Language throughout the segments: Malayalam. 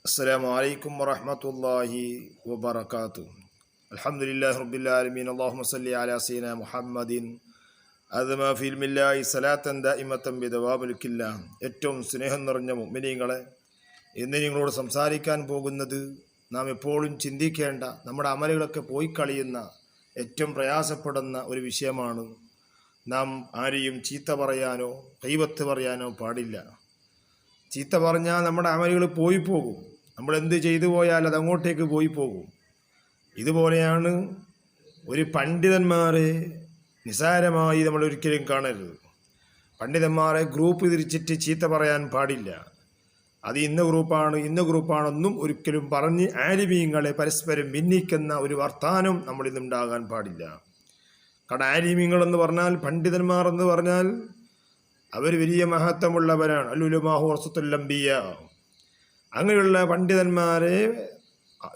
അസ്സലാമു അലൈക്കും വറഹ്മത്തുള്ളാഹി വബറകാതുഹു. അൽഹംദുലില്ലാഹി റബ്ബിൽ ആലമീൻ. അല്ലാഹുമ്മ സ്വല്ലി അലാ സയ്യിദിനാ മുഹമ്മദിൻ അദ്മാ ഫിൽ മില്ലാഹി സലാത്തൻ ദായിമത്തൻ ബിദവാബിൽ കില്ലാ. ഏറ്റവും സ്നേഹം നിറഞ്ഞ മുഅ്മിനീങ്ങളെ, ഇന്ന് നിങ്ങളോട് സംസാരിക്കാൻ പോകുന്നത് നാം എപ്പോഴും ചിന്തിക്കേണ്ട, നമ്മുടെ അമലുകളൊക്കെ പോയി കളിയുന്ന, ഏറ്റവും പ്രയാസപ്പെടുന്ന ഒരു വിഷയമാണ്. നാം ആരെയും ചീത്ത പറയാനോ ഗീബത്ത് പറയാനോ പാടില്ല. ചീത്ത പറഞ്ഞാൽ നമ്മുടെ അമലുകൾ പോയി പോകും. നമ്മൾ എന്ത് ചെയ്തു പോയാൽ അത് അങ്ങോട്ടേക്ക് പോയി പോകും. ഇതുപോലെയാണ് ഒരു പണ്ഡിതന്മാരെ നിസാരമായി നമ്മൾ ഒരിക്കലും കാണരുത്. പണ്ഡിതന്മാരെ ഗ്രൂപ്പ് തിരിച്ചിട്ട് ചീത്ത പറയാൻ പാടില്ല. അത് ഇന്ന ഗ്രൂപ്പാണൊന്നും ഒരിക്കലും പറഞ്ഞ് ആലിമീങ്ങളെ പരസ്പരം ഭിന്നിക്കുന്ന ഒരു വർത്താനം നമ്മളിൽ നിന്നുണ്ടാകാൻ പാടില്ല. കാരണം ആലിമീങ്ങളെന്ന് പറഞ്ഞാൽ, പണ്ഡിതന്മാർ എന്ന് പറഞ്ഞാൽ അവർ വലിയ മഹത്വമുള്ളവരാണ്. അൽഉലമാഉ വറസത്തുൽ അംബിയ. അങ്ങനെയുള്ള പണ്ഡിതന്മാരെ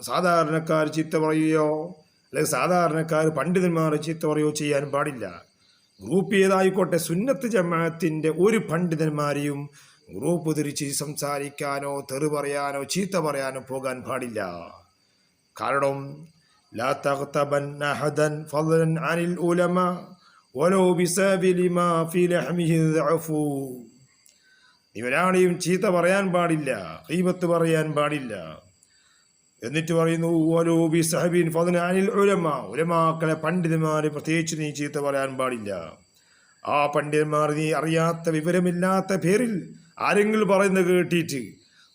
സാധാരണക്കാർ ചീത്ത പറയുകയോ അല്ലെങ്കിൽ സാധാരണക്കാർ പണ്ഡിതന്മാരെ ചീത്ത പറയുകയോ ചെയ്യാൻ പാടില്ല. ഗ്രൂപ്പ് ഏതായിക്കോട്ടെ, സുന്നത്ത് ജമാഅത്തിൻ്റെ ഒരു പണ്ഡിതന്മാരെയും ഗ്രൂപ്പ് തിരിച്ച് സംസാരിക്കാനോ തെറി പറയാനോ ചീത്ത പറയാനോ പോകാൻ പാടില്ല. കാരണം ലാ തഗ്തബന്ന അഹദൻ ഫളൻ അനിൽ ഉലമാ വലൗ ബിസബിലി മാ ഫീ ലഹ്മിഹി ദഅഫു. ഇവരാണെയും ചീത്ത പറയാൻ പാടില്ല, ഗീബത്ത് പറയാൻ പാടില്ല. എന്നിട്ട് പറയുന്നു വലൗ ബിസഹബിൻ ഫളൻ അനിൽ ഉലമാ, ഉലമാക്കളെ പണ്ഡിതന്മാരെ പ്രത്യേകിച്ച് നീ ചീത്ത പറയാൻ പാടില്ല. ആ പണ്ഡിതന്മാർ നീ അറിയാത്ത വിവരമില്ലാത്ത പേരിൽ ആരെങ്കിലും പറയുന്നത് കേട്ടിട്ട്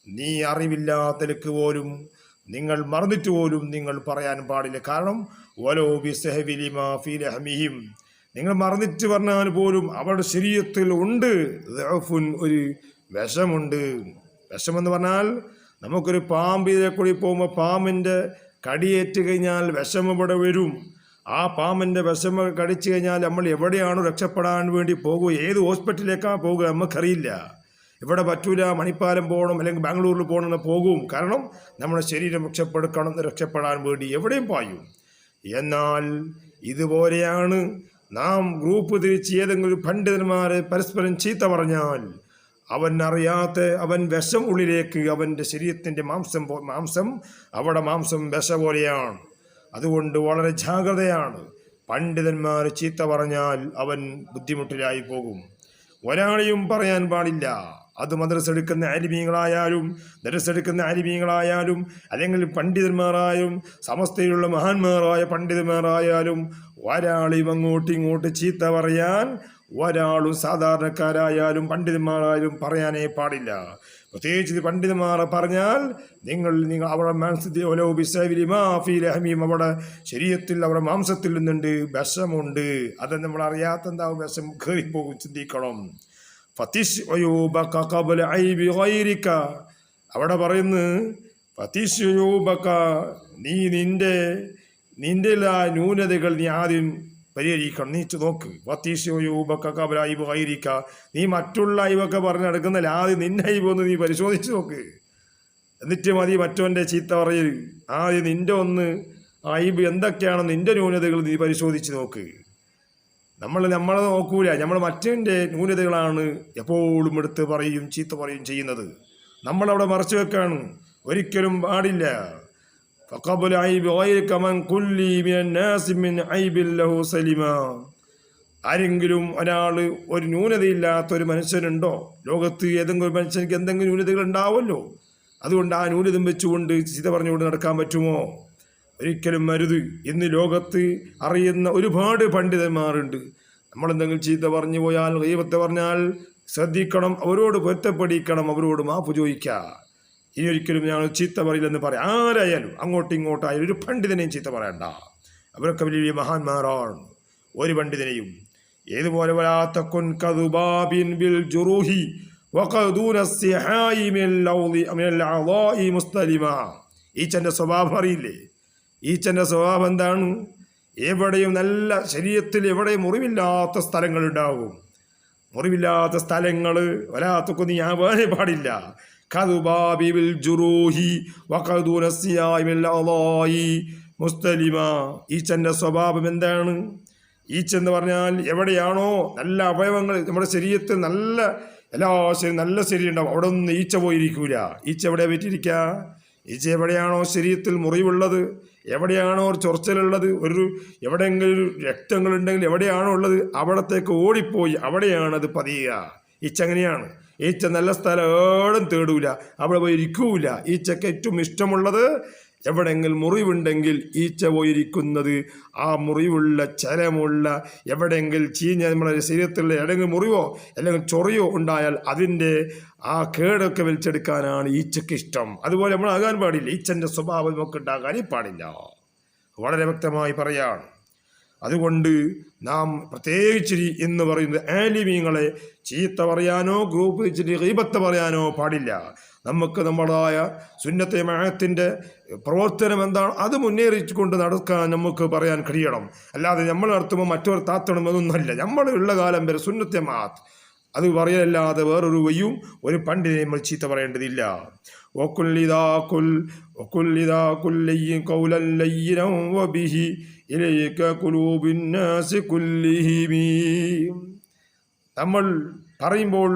നീ അറിവില്ലാത്തലക്ക് പോലും നിങ്ങൾ മറന്നിട്ട് പോലും നിങ്ങൾ പറയാൻ പാടില്ല. കാരണം വലൗ ബിസഹബിലി മാ ഫീ ലഹ്മിഹിം, നിങ്ങൾ മറന്നിട്ട് പറഞ്ഞാൽ പോലും അവരുടെ ശരീരത്തിൽ ഉണ്ട് ദഅഫുൻ, ഒരു വിഷമുണ്ട്. വിഷമെന്ന് പറഞ്ഞാൽ നമുക്കൊരു പാമ്പിനെ കൂടി പോകുമ്പോൾ പാമ്പിൻ്റെ കടിയേറ്റ് കഴിഞ്ഞാൽ വിഷം ഇവിടെ വരും. ആ പാമ്പിൻ്റെ വിഷം കടിച്ചു കഴിഞ്ഞാൽ നമ്മൾ എവിടെയാണ് രക്ഷപ്പെടാൻ വേണ്ടി പോകുക, ഏത് ഹോസ്പിറ്റലിലേക്കാണ് പോകുക നമുക്കറിയില്ല. ഇവിടെ പറ്റൂല, മണിപ്പാലം പോകണം അല്ലെങ്കിൽ ബാംഗ്ലൂരിൽ പോകണമെന്ന് പോകും. കാരണം നമ്മുടെ ശരീരം രക്ഷപ്പെടാൻ വേണ്ടി എവിടെയും പായും. എന്നാൽ ഇതുപോലെയാണ് നാം ഗ്രൂപ്പ് തിരിച്ച് ഏതെങ്കിലും പണ്ഡിതന്മാരെ പരസ്പരം ചീത്ത പറഞ്ഞാൽ അവൻ അറിയാത്ത അവൻ വിഷം ഉള്ളിലേക്ക്, അവൻ്റെ ശരീരത്തിൻ്റെ മാംസം വിഷ പോലെയാണ്. അതുകൊണ്ട് വളരെ ജാഗ്രതയാണ്. പണ്ഡിതന്മാർ ചീത്ത പറഞ്ഞാൽ അവൻ ബുദ്ധിമുട്ടിലായി പോകും. ഒരാളെയും പറയാൻ പാടില്ല. അത് മദ്രസ എടുക്കുന്ന ആലിമീങ്ങളായാലും ദർസ് എടുക്കുന്ന ആലിമീങ്ങളായാലും അല്ലെങ്കിൽ പണ്ഡിതന്മാരായാലും സമസ്തയിലുള്ള മഹാന്മാരായ പണ്ഡിതന്മാരായാലും ഒരാളെയും ഇങ്ങോട്ട് ചീത്ത പറയാൻ ഒരാളും സാധാരണക്കാരായാലും പണ്ഡിതന്മാരായാലും പറയാനേ പാടില്ല. പ്രത്യേകിച്ച് പണ്ഡിതന്മാരെ പറഞ്ഞാൽ നിങ്ങൾ അവരുടെ മാംസത്തിൽ അവരുടെ ശരീരത്തിൽ അവരുടെ മാംസത്തിൽ നിന്നുണ്ട് വിഷമുണ്ട്. അത് നമ്മൾ അറിയാത്തെന്താവും, വിഷം കയറിപ്പോകും. ചിന്തിക്കണം. അവിടെ പറയുന്നു നീ നിന്റെ ന്യൂനതകൾ നീ ആദ്യം പരിഹരിക്കണം, നീ നോക്ക്. നീ മറ്റുള്ള അയവൊക്കെ പറഞ്ഞ് നടക്കുന്നില്ല, ആദ്യം നിന്റെ അയവൊന്ന് നീ പരിശോധിച്ച് നോക്ക്. എന്നിട്ട് മതി മറ്റവൻ്റെ ചീത്ത പറയൽ. ആദ്യം നിന്റെ ഒന്ന് അയബ് എന്തൊക്കെയാണോ നിന്റെ ന്യൂനതകൾ നീ പരിശോധിച്ച് നോക്ക്. നമ്മളെ നോക്കൂല, നമ്മൾ മറ്റവൻ്റെ ന്യൂനതകളാണ് എപ്പോഴും എടുത്ത് പറയും ചീത്ത പറയും ചെയ്യുന്നത്. നമ്മളവിടെ മറച്ചു വെക്കാണ്, ഒരിക്കലും പാടില്ല. ആരെങ്കിലും ഒരാൾ ഒരു ന്യൂനതയില്ലാത്ത ഒരു മനുഷ്യനുണ്ടോ? ലോകത്ത് ഏതെങ്കിലും ഒരു മനുഷ്യർക്ക് എന്തെങ്കിലും ന്യൂനതകൾ ഉണ്ടാവുമല്ലോ. അതുകൊണ്ട് ആ ന്യൂനതം വെച്ചുകൊണ്ട് ചീത്ത പറഞ്ഞുകൊണ്ട് നടക്കാൻ പറ്റുമോ? ഒരിക്കലും അരുത്. ഇന്ന് ലോകത്ത് അറിയുന്ന ഒരുപാട് പണ്ഡിതന്മാരുണ്ട്. നമ്മളെന്തെങ്കിലും ചീത്ത പറഞ്ഞു പോയാൽ, ഗീബത്ത് പറഞ്ഞാൽ ശ്രദ്ധിക്കണം, അവരോട് പൊരുത്തപ്പെടിക്കണം, അവരോട് മാപ്പ് ചോദിക്കുക. ഇനി ഒരിക്കലും ഞാൻ ചീത്ത പറയില്ലെന്ന് പറയാം. ആരായാലും ഇങ്ങോട്ടായാലും ഒരു പണ്ഡിതനെയും ചീത്ത പറയണ്ട. അവരൊക്കെ വലിയ മഹാന്മാരാണ്. ഒരു പണ്ഡിതനെയും ഏതുപോലെ ഈച്ചൻ്റെ സ്വഭാവം അറിയില്ലേ? ഈച്ചൻ്റെ സ്വഭാവം എന്താണ്? എവിടെയും നല്ല ശരീരത്തിൽ എവിടെയും മുറിവില്ലാത്ത സ്ഥലങ്ങളുണ്ടാകും. മുറിവില്ലാത്ത സ്ഥലങ്ങൾ വലാത്തൊക്കെ നീ ആവാനേ പാടില്ല. ഈച്ചൻ്റെ സ്വഭാവം എന്താണ്? ഈച്ചെന്ന് പറഞ്ഞാൽ എവിടെയാണോ നല്ല അവയവങ്ങൾ നമ്മുടെ ശരീരത്തിൽ നല്ല എല്ലാ നല്ല ശരീരം ഉണ്ടാവും, അവിടെ ഒന്നും ഈച്ച പോയിരിക്കൂല. ഈച്ച എവിടെ പറ്റിയിരിക്കുക? ഈച്ച എവിടെയാണോ ശരീരത്തിൽ മുറിവുള്ളത്, എവിടെയാണോ ഒരു ചൊറിച്ചിലുള്ളത്, എവിടെയെങ്കിലും ഒരു രക്തങ്ങളുണ്ടെങ്കിൽ എവിടെയാണോ ഉള്ളത് അവിടത്തേക്ക് ഓടിപ്പോയി അവിടെയാണ് അത് പതിയുക. ഈച്ച അങ്ങനെയാണ്. ഈച്ച നല്ല സ്ഥലം ഏടും തേടൂല, അവിടെ പോയി ഇരിക്കൂല. ഈച്ചക്ക് ഏറ്റവും ഇഷ്ടമുള്ളത് എവിടെയെങ്കിലും മുറിവുണ്ടെങ്കിൽ ഈച്ച പോയിരിക്കുന്നത് ആ മുറിവുള്ള ചലമുള്ള എവിടെയെങ്കിലും നമ്മുടെ ശരീരത്തിലുള്ള എവിടെയെങ്കിലും മുറിവോ അല്ലെങ്കിൽ ചൊറിയോ ഉണ്ടായാൽ അതിൻ്റെ ആ കേടൊക്കെ വലിച്ചെടുക്കാനാണ് ഈച്ചയ്ക്ക് ഇഷ്ടം. അതുപോലെ നമ്മൾ ആകാൻ പാടില്ല, ഈച്ചൻ്റെ സ്വഭാവം നമുക്ക് ഉണ്ടാകാനേ പാടില്ല. വളരെ വ്യക്തമായി പറയാണ്. അതുകൊണ്ട് നാം പ്രത്യേകിച്ച് എന്ന് പറയുന്നത് ആലിമീങ്ങളെ ചീത്ത പറയാനോ ഗ്രൂപ്പ് വെച്ചിട്ട് ഗീബത്ത് പറയാനോ പാടില്ല. നമുക്ക് നമ്മുടേതായ സുന്നത്തെ ജമാഅത്തിന്റെ പ്രവർത്തനം എന്താണ് അത് മുന്നേറിക്കൊണ്ട് നടക്കാൻ നമുക്ക് പറയാൻ കഴിയണം. അല്ലാതെ നമ്മൾ നടത്തുമ്പോൾ മറ്റവർ താത്തണം എന്നൊന്നല്ല. നമ്മൾ ഉള്ള കാലം വരെ സുന്നത്തെ ജമാഅത്ത് അത് പറയല്ലാതെ വേറൊരു വയ്യും ഒരു പണ്ഡിതനെ നമ്മൾ ചീത്ത പറയേണ്ടതില്ല. നമ്മൾ പറയുമ്പോൾ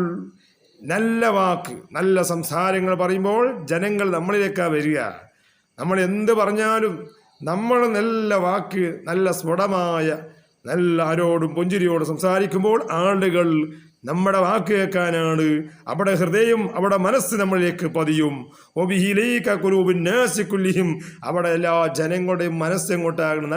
നല്ല വാക്ക്, നല്ല സംസാരങ്ങൾ പറയുമ്പോൾ ജനങ്ങൾ നമ്മളിലേക്കാണ് വരിക. നമ്മൾ എന്ത് പറഞ്ഞാലും നമ്മൾ നല്ല വാക്ക്, നല്ല സ്ഫുടമായ നല്ല ആരോടും പുഞ്ചിരിയോടും സംസാരിക്കുമ്പോൾ ആളുകൾ നമ്മുടെ വാക്ക് കേൾക്കാനാണ്, അവിടെ ഹൃദയം, അവിടെ മനസ്സ് നമ്മളിലേക്ക് പതിയും. അവിടെ എല്ലാ ജനങ്ങളുടെയും മനസ്സെങ്ങോട്ടാകണം,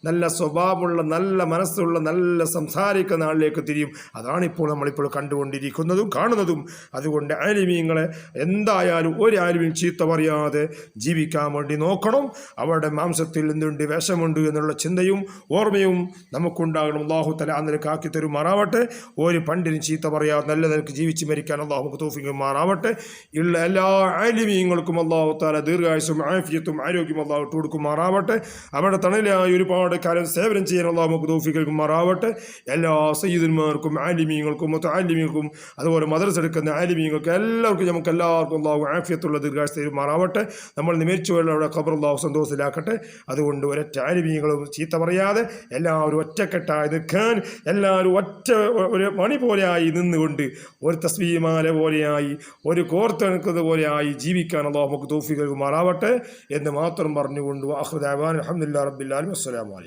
നല്ല സ്വഭാവമുള്ള, നല്ല മനസ്സുള്ള, നല്ല സംസാരിക്കുന്ന ആളിലേക്ക് തിരിയും. അതാണിപ്പോൾ നമ്മളിപ്പോൾ കണ്ടുകൊണ്ടിരിക്കുന്നതും കാണുന്നതും. അതുകൊണ്ട് ആലിമീങ്ങളെ എന്തായാലും ഒരു ആലിമീൻ ചീത്ത പറയാതെ ജീവിക്കാൻ വേണ്ടി നോക്കണം. അവരുടെ മാംസത്തിൽ എന്തുണ്ട്, വിഷമുണ്ട് എന്നുള്ള ചിന്തയും ഓർമ്മയും നമുക്കുണ്ടാകണം. അല്ലാഹു തആല നിലക്ക് ആക്കി തരുമാറാവട്ടെ. ഒരു പണ്ഡിതനും ചീത്ത പറയാതെ നല്ല നിലക്ക് ജീവിച്ച് മരിക്കാൻ അല്ലാഹു നമുക്ക് തൗഫീഖ് മാറാവട്ടെ. ഉള്ള എല്ലാ ആലിമീങ്ങൾക്കും അല്ലാഹു തആല ദീർഘായുസ്സും ആഫിയത്തും ആരോഗ്യം അല്ലാഹു കൊടുക്കുമാറാവട്ടെ. അവരുടെ തണലായി ഒരുപാട് കാലം സേവനം ചെയ്യാൻ അല്ലാഹു നമുക്ക് തൗഫീഖ് നൽകുമാറാവട്ടെ. എല്ലാ സയ്യിദന്മാർക്കും ആലിമീങ്ങൾക്കും മുതഅല്ലിമീങ്ങൾക്കും അതുപോലെ മദ്രസ എടുക്കുന്ന ആലിമീങ്ങൾക്കും എല്ലാവർക്കും അല്ലാഹു ആഫിയത്തുള്ള ദീർഘായുസ്സ് തരുമാറാവട്ടെ. നമ്മൾ മരിച്ചുപോയവരുടെ ഖബർ അല്ലാഹു സന്തോഷത്തിലാക്കട്ടെ. അതുകൊണ്ട് ഒരൊറ്റ ആലിമീങ്ങളും ചീത്ത പറയാതെ എല്ലാവരും ഒറ്റക്കെട്ടായി നിൽക്കാൻ, എല്ലാവരും ഒറ്റ ഒരു മണി പോലെയായി നിന്നുകൊണ്ട് ഒരു തസ്ബീഹ്മാല പോലെയായി, ഒരു കോർത്തെടുക്കുന്നത് പോലെയായി ജീവിക്കാൻ അല്ലാഹു നമുക്ക് തൗഫീഖ് നൽകുമാറാവട്ടെ എന്ന് മാത്രം പറഞ്ഞുകൊണ്ട് ആഖിറു ദഅവാന അൽഹംദുലില്ലാഹി റബ്ബിൽ ആലമീൻ. അസ്സലാമു അലൈക്കും.